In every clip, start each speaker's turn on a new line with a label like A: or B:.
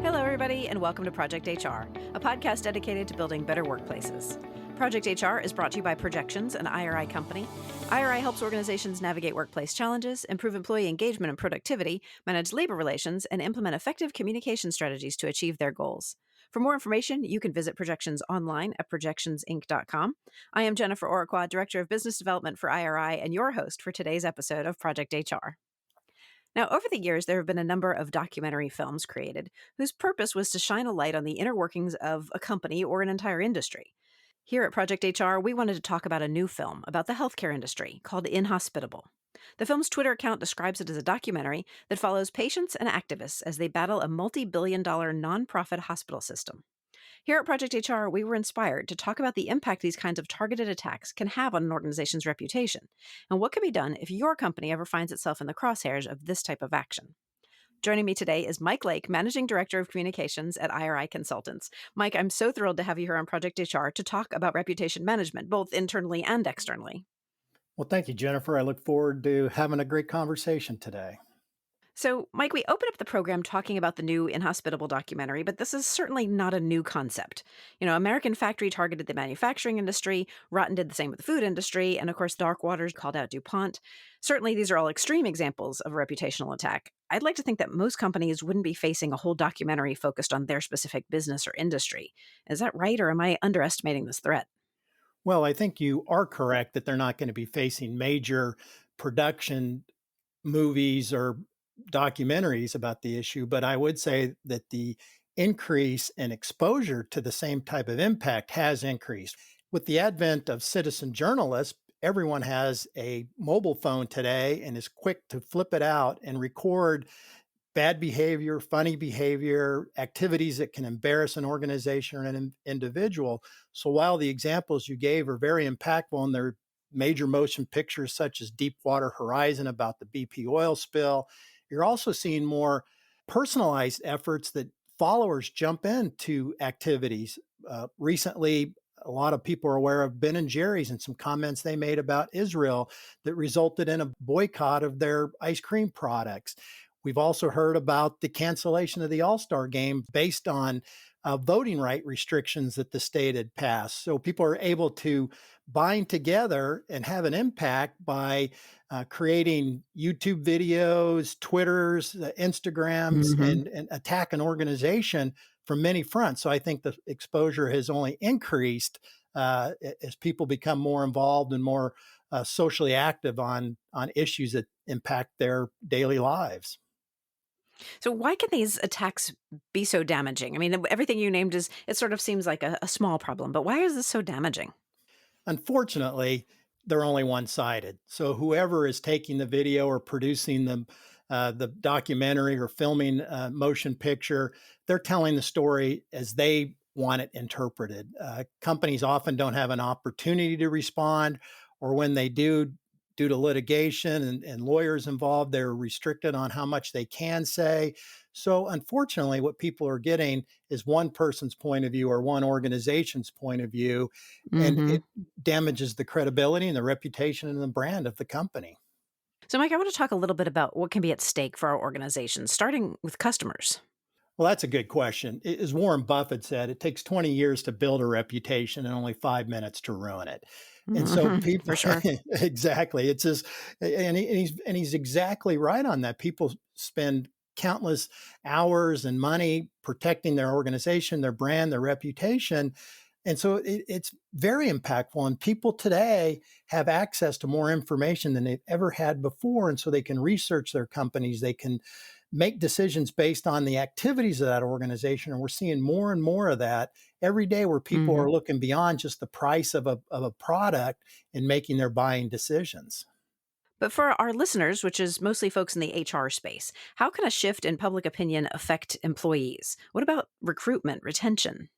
A: Hello, everybody, and welcome to Project HR, a podcast dedicated to building better workplaces. Project HR is brought to you by Projections, an IRI company. IRI helps organizations navigate workplace challenges, improve employee engagement and productivity, manage labor relations, and implement effective communication strategies to achieve their goals. For more information, you can visit Projections online at projectionsinc.com. I am Jennifer Oraquad, Director of Business Development for IRI, and your host for today's episode of Project HR. Now, over the years, there have been a number of documentary films created whose purpose was to shine a light on the inner workings of a company or an entire industry. Here at Project HR, we wanted to talk about a new film about the healthcare industry called InHospitable. The film's Twitter account describes it as a documentary that follows patients and activists as they battle a multi-billion-dollar nonprofit hospital system. Here at Project HR, we were inspired to talk about the impact these kinds of targeted attacks can have on an organization's reputation, and what can be done if your company ever finds itself in the crosshairs of this type of action. Joining me today is Mike Lake, Managing Director of Communications at IRI Consultants. Mike, I'm so thrilled to have you here on Project HR to talk about reputation management, both internally and externally.
B: Well, thank you, Jennifer. I look forward to having a great conversation today.
A: So, Mike, we opened up the program talking about the new InHospitable documentary, but this is certainly not a new concept. American Factory targeted the manufacturing industry, Rotten did the same with the food industry, and of course, Dark Waters called out DuPont. Certainly, these are all extreme examples of a reputational attack. I'd like to think that most companies wouldn't be facing a whole documentary focused on their specific business or industry. Is that right, or am I underestimating this threat?
B: Well, I think you are correct that they're not going to be facing major production movies or documentaries about the issue, but I would say that the increase in exposure to the same type of impact has increased. With the advent of citizen journalists, everyone has a mobile phone today and is quick to flip it out and record bad behavior, funny behavior, activities that can embarrass an organization or an individual. So while the examples you gave are very impactful and they're major motion pictures such as Deepwater Horizon about the BP oil spill, you're also seeing more personalized efforts that followers jump into activities. Recently, a lot of people are aware of Ben and Jerry's and some comments they made about Israel that resulted in a boycott of their ice cream products. We've also heard about the cancellation of the All-Star game based on voting right restrictions that the state had passed. So people are able to bind together and have an impact by creating YouTube videos, Twitters, Instagrams, and attack an organization from many fronts. So I think the exposure has only increased as people become more involved and more socially active on issues that impact their daily lives.
A: So why can these attacks be so damaging? I mean, everything you named it sort of seems like a small problem, but why is this so damaging?
B: Unfortunately, they're only one-sided. So whoever is taking the video or producing the documentary or filming a motion picture, they're telling the story as they want it interpreted. Companies often don't have an opportunity to respond, or when they do, due to litigation and lawyers involved, they're restricted on how much they can say. So unfortunately, what people are getting is one person's point of view or one organization's point of view, and it damages the credibility and the reputation and the brand of the company.
A: So, Mike, I want to talk a little bit about what can be at stake for our organizations, starting with customers.
B: Well, that's a good question. As Warren Buffett said, it takes 20 years to build a reputation and only 5 minutes to ruin it. And so people,
A: for sure.
B: exactly. It's just, and he's exactly right on that. People spend countless hours and money protecting their organization, their brand, their reputation. And so it's very impactful. And people today have access to more information than they've ever had before. And so they can research their companies. They can make decisions based on the activities of that organization. And we're seeing more and more of that every day, where people are looking beyond just the price of a product and making their buying decisions.
A: But for our listeners, which is mostly folks in the HR space, how can a shift in public opinion affect employees? What about recruitment, retention?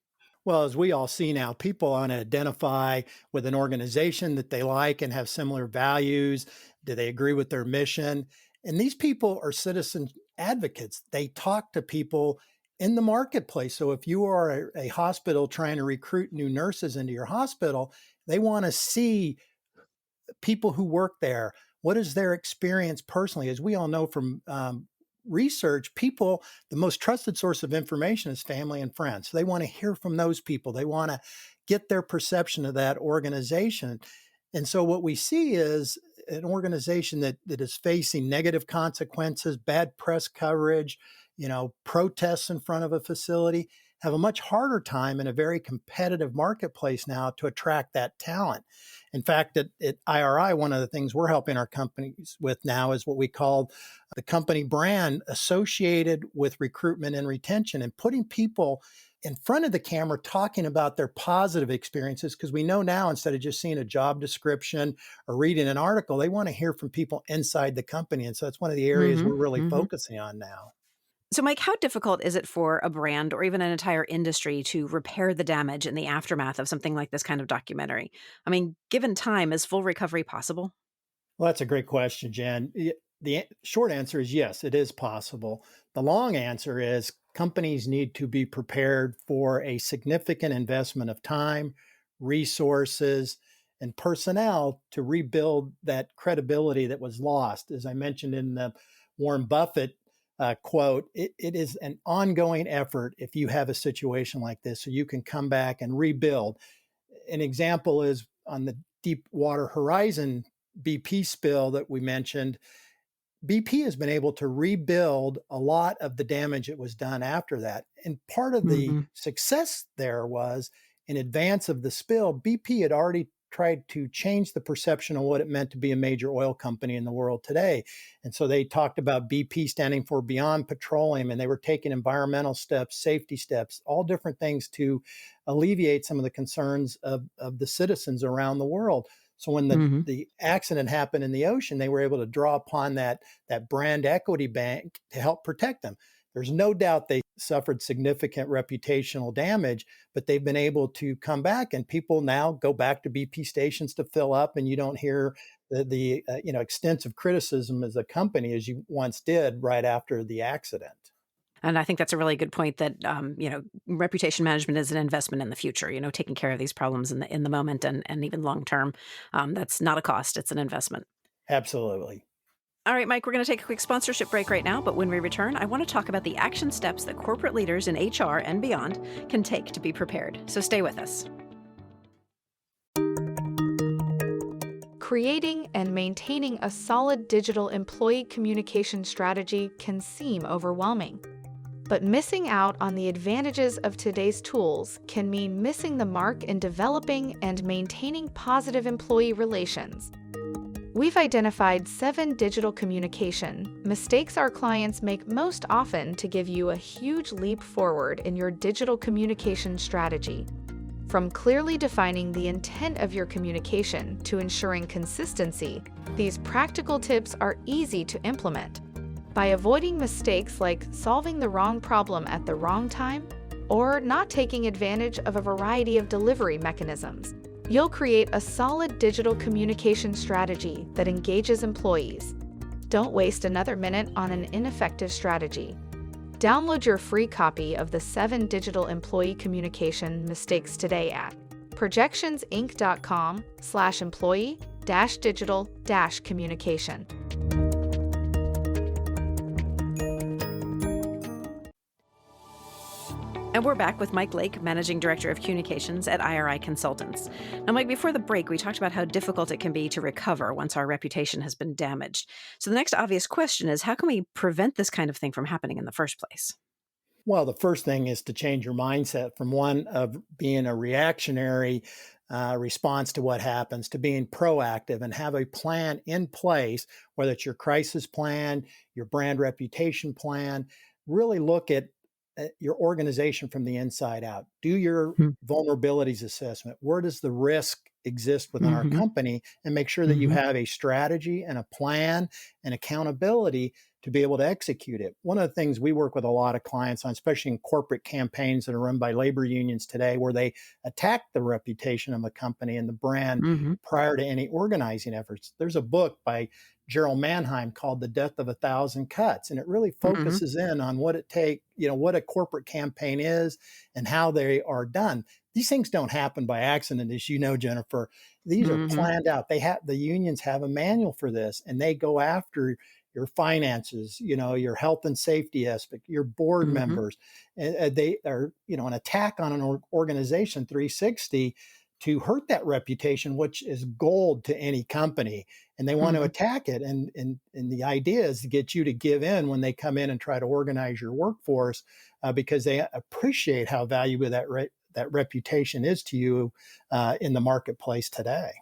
B: Well, as we all see now, people want to identify with an organization that they like and have similar values. Do they agree with their mission? And these people are citizen advocates. They talk to people in the marketplace. So if you are a hospital trying to recruit new nurses into your hospital, They want to see people who work there. What is their experience personally? As we all know from research, people, the most trusted source of information is family and friends. So they want to hear from those people. They want to get their perception of that organization. And so what we see is an organization that is facing negative consequences, bad press coverage, protests in front of a facility, have a much harder time in a very competitive marketplace now to attract that talent. In fact, at IRI, one of the things we're helping our companies with now is what we call the company brand associated with recruitment and retention, and putting people in front of the camera talking about their positive experiences, because we know now, instead of just seeing a job description or reading an article, they want to hear from people inside the company. And so that's one of the areas we're
A: Mhm,
B: really
A: mhm.
B: focusing on now.
A: So, Mike, how difficult is it for a brand or even an entire industry to repair the damage in the aftermath of something like this kind of documentary? I mean, given time, is full recovery possible?
B: Well, that's a great question, Jen. The short answer is yes, it is possible. The long answer is companies need to be prepared for a significant investment of time, resources, and personnel to rebuild that credibility that was lost. As I mentioned in the Warren Buffett quote, it is an ongoing effort if you have a situation like this, so you can come back and rebuild. An example is on the Deepwater Horizon BP spill that we mentioned. BP has been able to rebuild a lot of the damage that was done after that. And part of the
A: Mhm.
B: success there was, in advance of the spill, BP had already tried to change the perception of what it meant to be a major oil company in the world today. And so they talked about BP standing for Beyond Petroleum, and they were taking environmental steps, safety steps, all different things to alleviate some of the concerns of the citizens around the world. So when
A: Mhm.
B: the accident happened in the ocean, they were able to draw upon that brand equity bank to help protect them. There's no doubt they suffered significant reputational damage, but they've been able to come back, and people now go back to BP stations to fill up, and you don't hear the extensive criticism as a company as you once did right after the accident.
A: And I think that's a really good point that reputation management is an investment in the future. Taking care of these problems in the moment and even long term. That's not a cost; it's an investment.
B: Absolutely.
A: All right, Mike, we're going to take a quick sponsorship break right now, but when we return, I want to talk about the action steps that corporate leaders in HR and beyond can take to be prepared. So stay with us.
C: Creating and maintaining a solid digital employee communication strategy can seem overwhelming. But missing out on the advantages of today's tools can mean missing the mark in developing and maintaining positive employee relations. We've identified 7 digital communication mistakes our clients make most often to give you a huge leap forward in your digital communication strategy. From clearly defining the intent of your communication to ensuring consistency, these practical tips are easy to implement. By avoiding mistakes like solving the wrong problem at the wrong time or not taking advantage of a variety of delivery mechanisms, you'll create a solid digital communication strategy that engages employees. Don't waste another minute on an ineffective strategy. Download your free copy of the 7 digital employee communication mistakes today at projectionsinc.com/employee-digital-communication.
A: And we're back with Mike Lake, Managing Director of Communications at IRI Consultants. Now, Mike, before the break, we talked about how difficult it can be to recover once our reputation has been damaged. So the next obvious question is, how can we prevent this kind of thing from happening in the first place?
B: Well, the first thing is to change your mindset from one of being a reactionary response to what happens to being proactive and have a plan in place, whether it's your crisis plan, your brand reputation plan. Really look at your organization from the inside out. Do your vulnerabilities assessment. Where does the risk exist within our
A: Mm-hmm.
B: company? And make sure that you
A: Mm-hmm.
B: have a strategy and a plan and accountability to be able to execute it. One of the things we work with a lot of clients on, especially in corporate campaigns that are run by labor unions today, where they attack the reputation of a company and the brand
A: Mm-hmm.
B: prior to any organizing efforts. There's a book by Gerald Manheim called The Death of a Thousand Cuts. And it really focuses in on what it takes, what a corporate campaign is and how they are done. these things don't happen by accident, as you know, Jennifer. These are
A: Hmm.
B: planned out. The unions have a manual for this, and they go after your finances, your health and safety aspect, your board
A: Hmm.
B: members. And they are, an attack on an organization 360 to hurt that reputation, which is gold to any company. And they want to
A: Hmm.
B: attack it. And the idea is to get you to give in when they come in and try to organize your workforce, because they appreciate how valuable that reputation is to you in the marketplace today.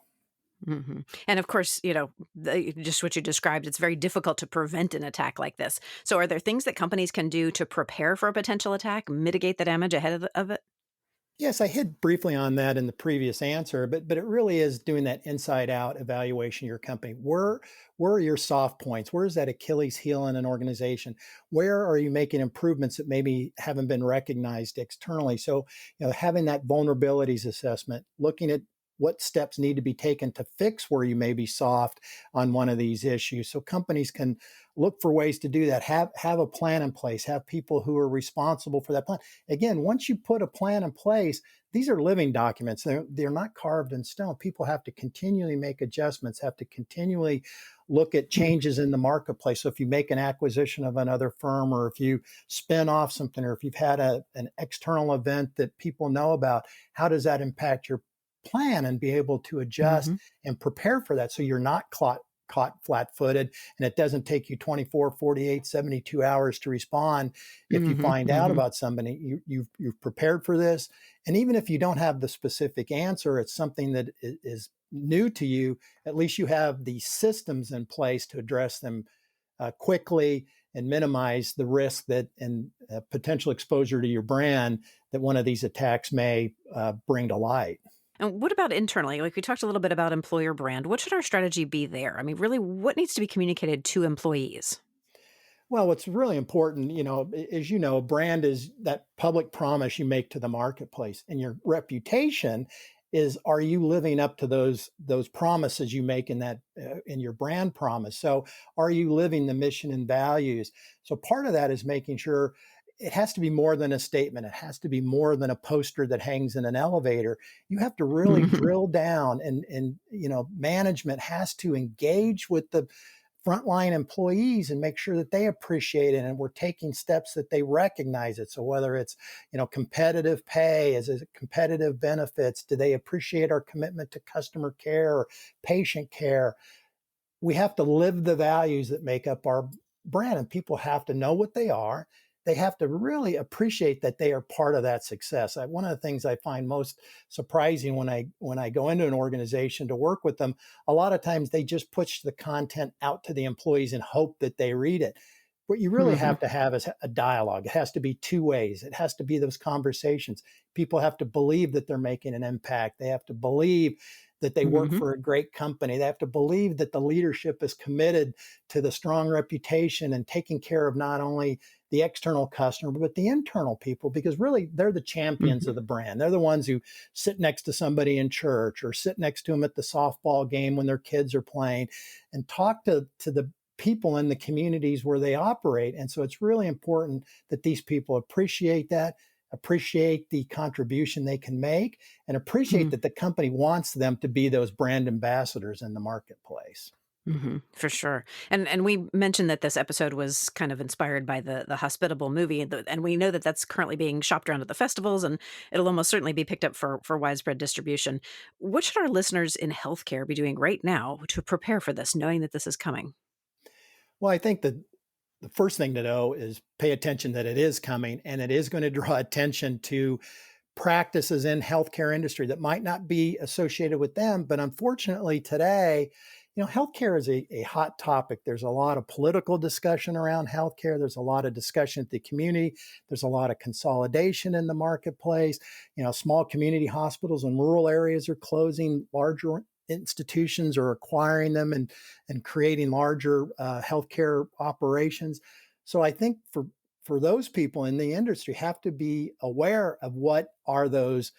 A: Hmm. And of course, just what you described, it's very difficult to prevent an attack like this. So, are there things that companies can do to prepare for a potential attack, mitigate the damage ahead of it?
B: Yes, I hit briefly on that in the previous answer, but it really is doing that inside out evaluation of your company. Where are your soft points? Where is that Achilles heel in an organization? Where are you making improvements that maybe haven't been recognized externally? So, having that vulnerabilities assessment, looking at what steps need to be taken to fix where you may be soft on one of these issues. So companies can look for ways to do that. Have a plan in place. Have people who are responsible for that plan. Again, once you put a plan in place, these are living documents. They're not carved in stone. People have to continually make adjustments, have to continually look at changes in the marketplace. So if you make an acquisition of another firm, or if you spin off something, or if you've had an external event that people know about, how does that impact your plan, and be able to adjust
A: Hmm.
B: and prepare for that so you're not caught flat-footed, and it doesn't take you 24, 48, 72 hours to respond if you
A: Hmm.
B: find out
A: Hmm.
B: about somebody. You've prepared for this, and even if you don't have the specific answer, it's something that is new to you. At least you have the systems in place to address them quickly and minimize the risk that and potential exposure to your brand that one of these attacks may bring to light.
A: And what about internally? Like we talked a little bit about employer brand. What should our strategy be there? I mean, really, what needs to be communicated to employees?
B: Well, what's really important, as you know, brand is that public promise you make to the marketplace, and your reputation is, are you living up to those promises you make in that in your brand promise? So, are you living the mission and values? So, part of that is making sure it has to be more than a statement. It has to be more than a poster that hangs in an elevator. You have to really
A: Hmm.
B: drill down, and management has to engage with the frontline employees and make sure that they appreciate it, and we're taking steps that they recognize it. So whether it's competitive pay, is it competitive benefits, do they appreciate our commitment to customer care or patient care? We have to live the values that make up our brand, and people have to know what they are. They have to really appreciate that they are part of that success. One of the things I find most surprising when I go into an organization to work with them, a lot of times they just push the content out to the employees and hope that they read it. What you really
A: Hmm.
B: have to have is a dialogue. It has to be two ways. It has to be those conversations. People have to believe that they're making an impact. They have to believe that they work
A: Hmm.
B: for a great company. They have to believe that the leadership is committed to the strong reputation and taking care of not only the external customer, but the internal people, because really they're the champions
A: Hmm.
B: of the brand. They're the ones who sit next to somebody in church, or sit next to them at the softball game when their kids are playing, and talk to the people in the communities where they operate. And so it's really important that these people appreciate that, appreciate the contribution they can make, and appreciate that the company wants them to be those brand ambassadors in the marketplace.
A: Hmm. For sure. And we mentioned that this episode was kind of inspired by the Hospitable movie, and we know that that's currently being shopped around at the festivals, and it'll almost certainly be picked up for widespread distribution. What should our listeners in healthcare be doing right now to prepare for this, knowing that this is coming?
B: Well, I think that the first thing to know is pay attention that it is coming, and it is going to draw attention to practices in healthcare industry that might not be associated with them. But unfortunately today, healthcare is a hot topic. There's a lot of political discussion around healthcare. There's a lot of discussion at the community. There's a lot of consolidation in the marketplace. Small community hospitals in rural areas are closing. Larger institutions are acquiring them and creating larger healthcare operations. So I think for those people in the industry have to be aware of what are those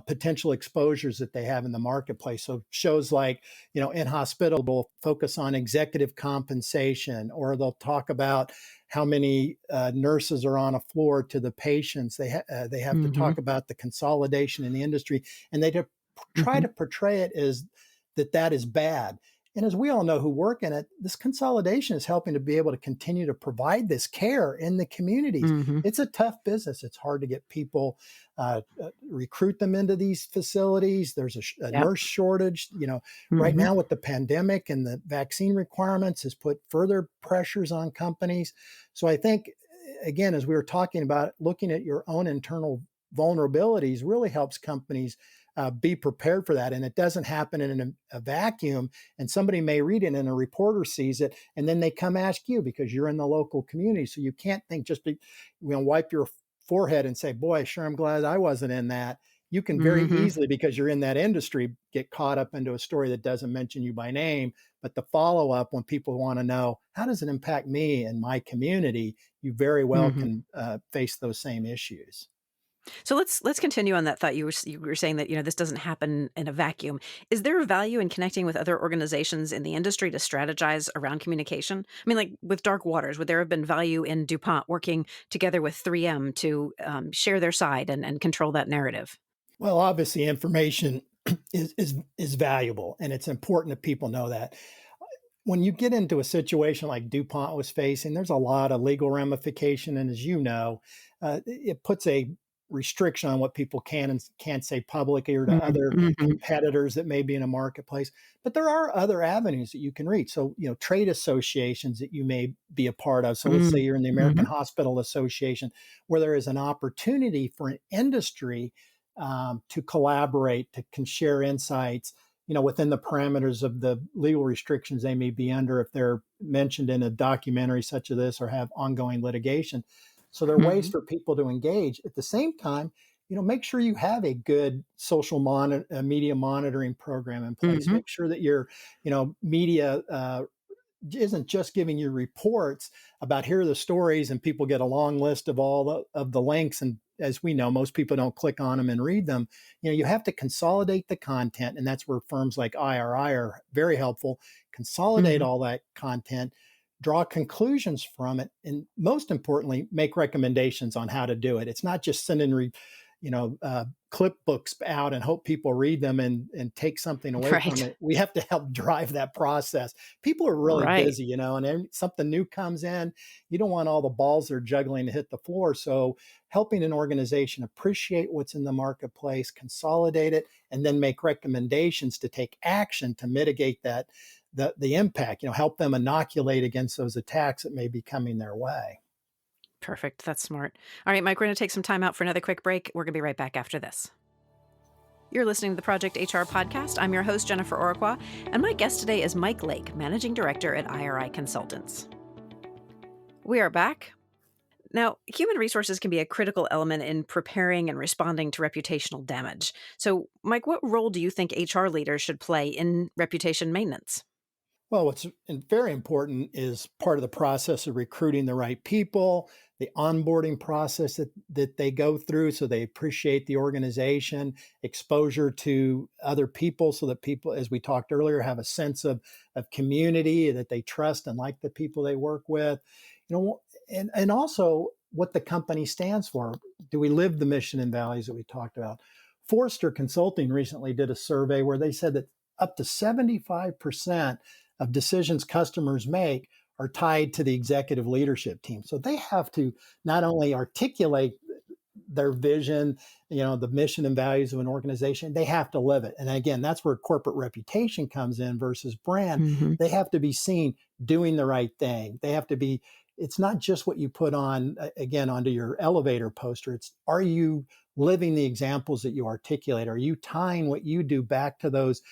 B: potential exposures that they have in the marketplace. So shows like, InHospitable focus on executive compensation, or they'll talk about how many nurses are on a floor to the patients. They have to
A: Mm-hmm.
B: talk about the consolidation in the industry, and they try
A: Mm-hmm.
B: to portray it as that is bad. And as we all know who work in it, this consolidation is helping to be able to continue to provide this care in the communities.
A: Mm-hmm.
B: It's a tough business. It's hard to get people, recruit them into these facilities. There's a
A: Yep.
B: nurse shortage. Right
A: Mm-hmm.
B: now with the pandemic and the vaccine requirements has put further pressures on companies. So I think, again, as we were talking about, looking at your own internal vulnerabilities really helps companies be prepared for that. And it doesn't happen in a vacuum. And somebody may read it and a reporter sees it, and then they come ask you because you're in the local community. So you can't think wipe your forehead and say, boy, sure, I'm glad I wasn't in that. You can very
A: Mm-hmm.
B: easily, because you're in that industry, get caught up into a story that doesn't mention you by name. But the follow up, when people want to know, how does it impact me and my community, you very well
A: Mm-hmm.
B: can face those same issues.
A: So let's continue on that thought. You were saying that this doesn't happen in a vacuum. Is there a value in connecting with other organizations in the industry to strategize around communication? I mean, like with Dark Waters, would there have been value in DuPont working together with 3M to share their side and control that narrative?
B: Well, obviously, information is valuable, and it's important that people know that. When you get into a situation like DuPont was facing, there's a lot of legal ramification, and as you know, it puts a restriction on what people can and can't say publicly or to other
A: Mm-hmm.
B: competitors that may be in a marketplace. But there are other avenues that you can reach. So, trade associations that you may be a part of. So, let's say you're in the
A: Mm-hmm.
B: American Hospital Association, where there is an opportunity for an industry to collaborate, can share insights, within the parameters of the legal restrictions they may be under if they're mentioned in a documentary such as this or have ongoing litigation. So there are ways
A: Mm-hmm.
B: for people to engage. At the same time, make sure you have a good media monitoring program in place.
A: Mm-hmm.
B: Make sure that your, media isn't just giving you reports about here are the stories and people get a long list of all of the links, and as we know, most people don't click on them and read them. You have to consolidate the content, and that's where firms like IRI are very helpful. Consolidate
A: Mm-hmm.
B: all that content, draw conclusions from it, and most importantly, make recommendations on how to do it. It's not just sending clip books out and hope people read them and take something away from
A: Right.
B: it. We have to help drive that process. People are really
A: Right.
B: busy, and then something new comes in. You don't want all the balls they're juggling to hit the floor. So helping an organization appreciate what's in the marketplace, consolidate it, and then make recommendations to take action to mitigate the impact, help them inoculate against those attacks that may be coming their way.
A: Perfect. That's smart. All right, Mike, we're going to take some time out for another quick break. We're going to be right back after this. You're listening to the Project HR podcast. I'm your host, Jennifer Oraqua, and my guest today is Mike Lake, Managing Director at IRI Consultants. We are back. Now, human resources can be a critical element in preparing and responding to reputational damage. So, Mike, what role do you think HR leaders should play in reputation maintenance?
B: Well, what's very important is part of the process of recruiting the right people, the onboarding process that they go through so they appreciate the organization, exposure to other people so that people, as we talked earlier, have a sense of community, that they trust and like the people they work with, and also what the company stands for. Do we live the mission and values that we talked about? Forrester Consulting recently did a survey where they said that up to 75% of decisions customers make are tied to the executive leadership team. So they have to not only articulate their vision, the mission and values of an organization, they have to live it. And again, that's where corporate reputation comes in versus brand.
A: Mm-hmm.
B: They have to be seen doing the right thing. It's not just what you put on, again, onto your elevator poster. It's, are you living the examples that you articulate? Are you tying what you do back to those,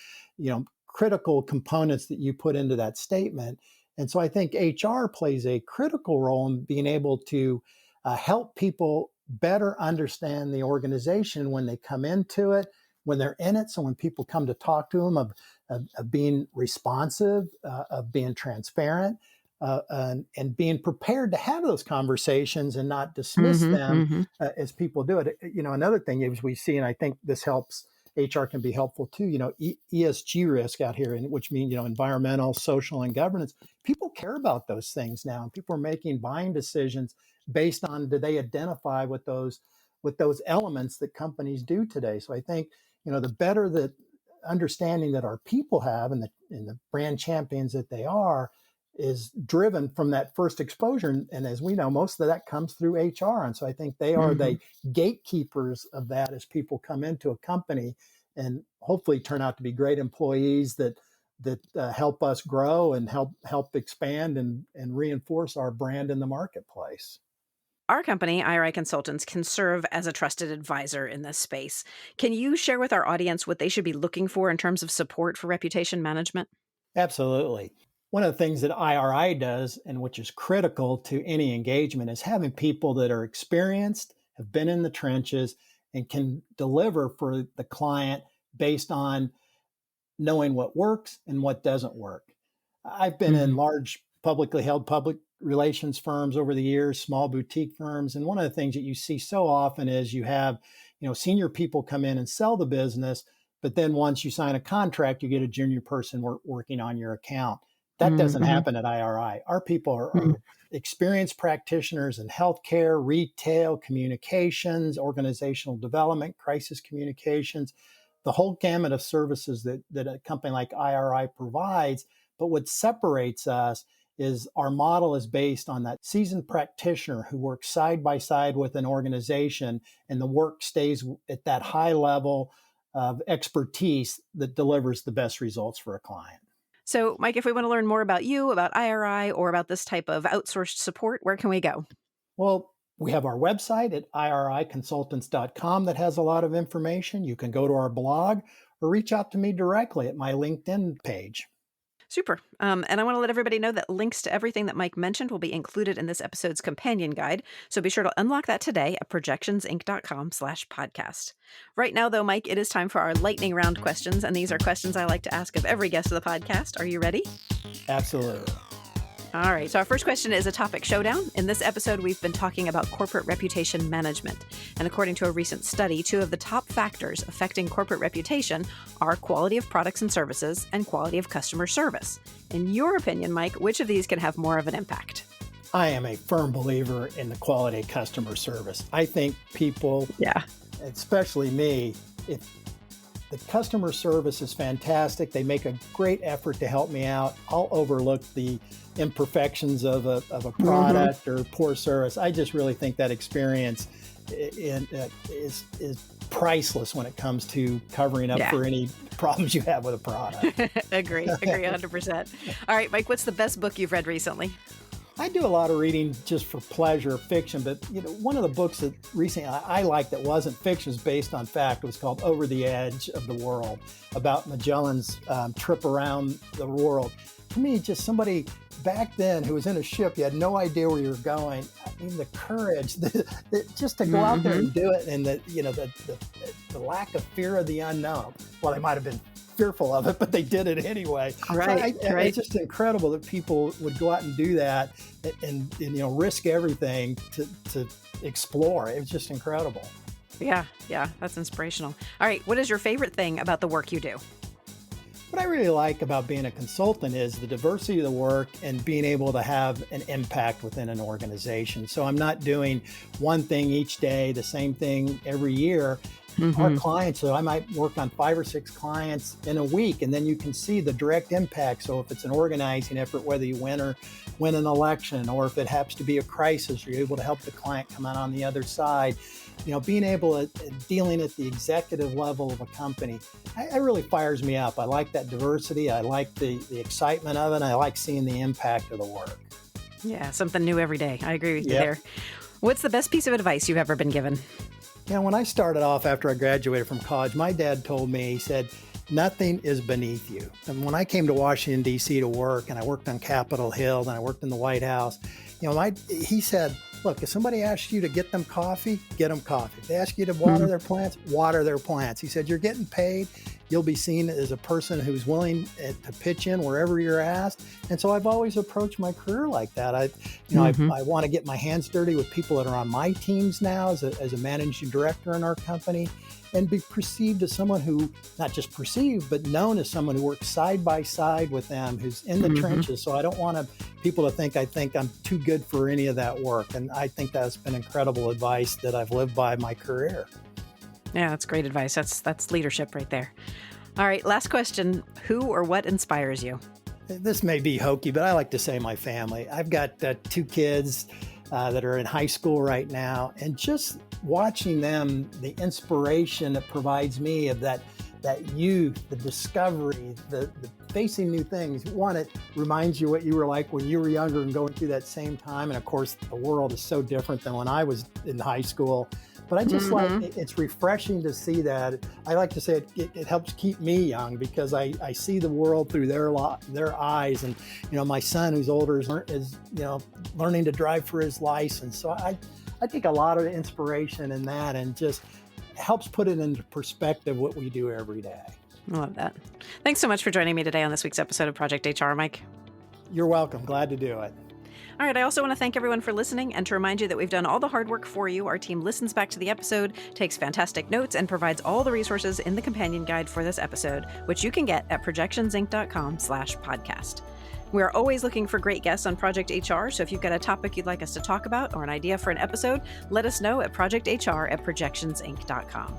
B: critical components that you put into that statement? And so I think HR plays a critical role in being able to help people better understand the organization when they come into it, when they're in it. So when people come to talk to them, of being responsive, of being transparent, and being prepared to have those conversations and not dismiss them as people do it. Another thing is we see, and I think this helps, HR can be helpful too, ESG risk out here, which means, environmental, social, and governance. People care about those things now, and people are making buying decisions based on, do they identify with those elements that companies do today. So I think, the better that understanding that our people have and the brand champions that they are is driven from that first exposure. And as we know, most of that comes through HR. And so I think they are the gatekeepers of that as people come into a company and hopefully turn out to be great employees that help us grow and help expand and reinforce our brand in the marketplace.
A: Our company, IRI Consultants, can serve as a trusted advisor in this space. Can you share with our audience what they should be looking for in terms of support for reputation management?
B: Absolutely. One of the things that IRI does, and which is critical to any engagement, is having people that are experienced, have been in the trenches, and can deliver for the client based on knowing what works and what doesn't work. I've been in large publicly held public relations firms over the years, small boutique firms. And one of the things that you see so often is you have, senior people come in and sell the business, but then once you sign a contract, you get a junior person working on your account. That doesn't happen at IRI. Our people are experienced practitioners in healthcare, retail, communications, organizational development, crisis communications, the whole gamut of services that a company like IRI provides. But what separates us is our model is based on that seasoned practitioner who works side by side with an organization, and the work stays at that high level of expertise that delivers the best results for a client.
A: So, Mike, if we want to learn more about you, about IRI, or about this type of outsourced support, where can we go?
B: Well, we have our website at iriconsultants.com that has a lot of information. You can go to our blog or reach out to me directly at my LinkedIn page.
A: Super. And I want to let everybody know that links to everything that Mike mentioned will be included in this episode's companion guide. So be sure to unlock that today at projectionsinc.com/podcast. Right now, though, Mike, it is time for our lightning round questions. And these are questions I like to ask of every guest of the podcast. Are you ready?
B: Absolutely.
A: All right. So our first question is a topic showdown. In this episode, we've been talking about corporate reputation management. And according to a recent study, 2 of the top factors affecting corporate reputation are quality of products and services and quality of customer service. In your opinion, Mike, which of these can have more of an impact?
B: I am a firm believer in the quality of customer service. I think people, especially me, if the customer service is fantastic, they make a great effort to help me out, I'll overlook the imperfections of a product or poor service. I just really think that experience is priceless when it comes to covering up for any problems you have with a product.
A: Agree 100%. All right, Mike, what's the best book you've read recently?
B: I do a lot of reading just for pleasure, fiction, but one of the books that recently I liked that wasn't fiction is based on fact. It was called Over the Edge of the World, about Magellan's trip around the world. To me, just somebody back then who was in a ship, you had no idea where you were going. I mean, the courage, just to go out there and do it, and the lack of fear of the unknown. Well, they might have been fearful of it, but they did it anyway.
A: Right.
B: It's just incredible that people would go out and do that and risk everything to explore. It was just incredible.
A: Yeah, that's inspirational. All right, what is your favorite thing about the work you do?
B: What I really like about being a consultant is the diversity of the work and being able to have an impact within an organization. So I'm not doing one thing each day, the same thing every year. Our clients, so I might work on 5 or 6 clients in a week, and then you can see the direct impact. So if it's an organizing effort, whether you win an election, or if it happens to be a crisis, you're able to help the client come out on the other side. Being able to dealing at the executive level of a company, it really fires me up. I like that diversity. I like the excitement of it. And I like seeing the impact of the work.
A: Yeah, something new every day. I agree with you there. What's the best piece of advice you've ever been given?
B: When I started off after I graduated from college, my dad told me, he said, nothing is beneath you. And when I came to Washington, D.C. to work, and I worked on Capitol Hill, and I worked in the White House, he said, look, if somebody asks you to get them coffee, get them coffee. If they ask you to water their plants, water their plants. He said, you're getting paid. you'll be seen as a person who's willing to pitch in wherever you're asked. And so I've always approached my career like that. I want to get my hands dirty with people that are on my teams now as a managing director in our company, and be perceived as someone who, not just perceived, but known as someone who works side by side with them, who's in the trenches. So I don't want people to think I think I'm too good for any of that work. And I think that's been incredible advice that I've lived by my career.
A: Yeah, that's great advice. That's leadership right there. All right, last question. Who or what inspires you?
B: This may be hokey, but I like to say my family. I've got 2 kids that are in high school right now, and just watching them, the inspiration it provides me of that youth, the discovery, the facing new things. One, it reminds you what you were like when you were younger and going through that same time. And of course, the world is so different than when I was in high school. But I just like, it's refreshing to see that. I like to say it helps keep me young, because I see the world through their eyes. And, my son, who's older, is learning to drive for his license. So I take a lot of inspiration in that, and just helps put it into perspective what we do every day.
A: I love that. Thanks so much for joining me today on this week's episode of Project HR, Mike.
B: You're welcome. Glad to do it.
A: All right, I also want to thank everyone for listening, and to remind you that we've done all the hard work for you. Our team listens back to the episode, takes fantastic notes, and provides all the resources in the companion guide for this episode, which you can get at projectionsinc.com/podcast. We are always looking for great guests on Project HR, so if you've got a topic you'd like us to talk about or an idea for an episode, let us know at projecthr@projectionsinc.com.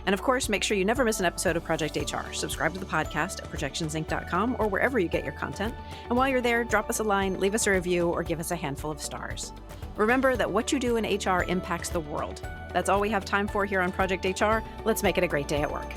A: And of course, make sure you never miss an episode of Project HR. Subscribe to the podcast at projectionsinc.com or wherever you get your content. And while you're there, drop us a line, leave us a review, or give us a handful of stars. Remember that what you do in HR impacts the world. That's all we have time for here on Project HR. Let's make it a great day at work.